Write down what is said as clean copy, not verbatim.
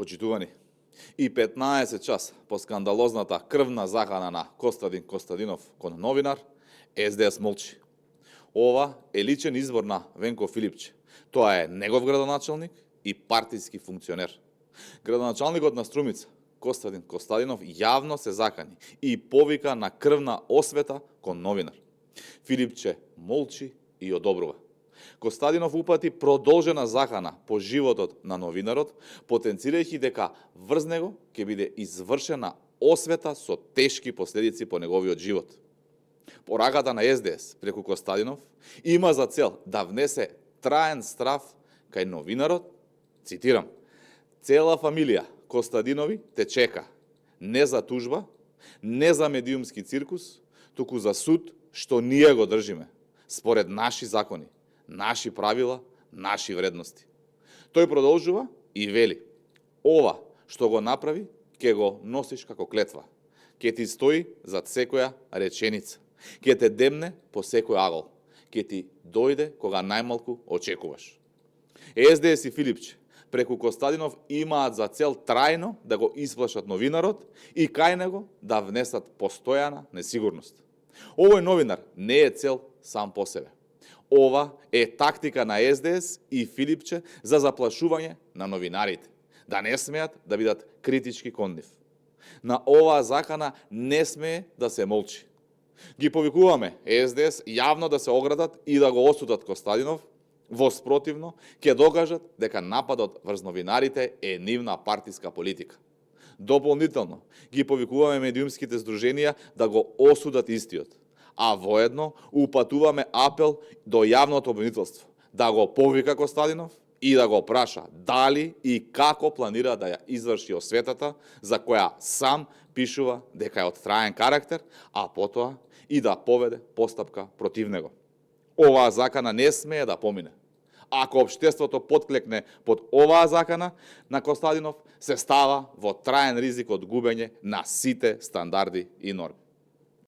Почитувани, и 15 час по скандалозната крвна захана на Костадин Костадинов кон новинар, СДС молчи. Ова е личен избор на Венко Филипче. Тоа е негов градоначалник и партиски функционер. Градоначалникот на Струмица, Костадин Костадинов, јавно се закани и повика на крвна освета кон новинар. Филипче молчи и одобрува. Костадинов упати продолжена захана по животот на новинарот, потенцирајќи дека врз него ќе биде извршена освета со тешки последици по неговиот живот. Пораката на СДС преку Костадинов има за цел да внесе траен страф кај новинарот, цитирам: "Цела фамилија Костадинови те чека, не за тужба, не за медиумски циркус, туку за суд што ние го држиме, според наши закони, наши правила, наши вредности." Тој продолжува и вели: "Ова што го направи, ќе го носиш како клетва. Ќе ти стои зад секоја реченица. Ќе те демне по секој агол. Ќе ти дојде кога најмалку очекуваш." СДС и Филипче преку Костадинов имаат за цел трајно да го исплашат новинарот и кај него да внесат постојана несигурност. Овој новинар не е цел сам по себе. Ова е тактика на СДС и Филипче за заплашување на новинарите, да не смеат да бидат критички кон нив. На оваа закана не смее да се молчи. Ги повикуваме СДС јавно да се оградат и да го осудат Костадинов, во спротивно ќе докажат дека нападот врз новинарите е нивна партиска политика. Дополнително ги повикуваме медиумските здруженија да го осудат истиот, а воедно упатуваме апел до јавното обвинителство да го повика Костадинов и да го праша дали и како планира да ја изврши осветата за која сам пишува дека е од траен карактер, а потоа и да поведе постапка против него. Оваа закана не смее да помине. Ако општеството потклекне под оваа закана на Костадинов, се става во траен ризик од губење на сите стандарди и норми.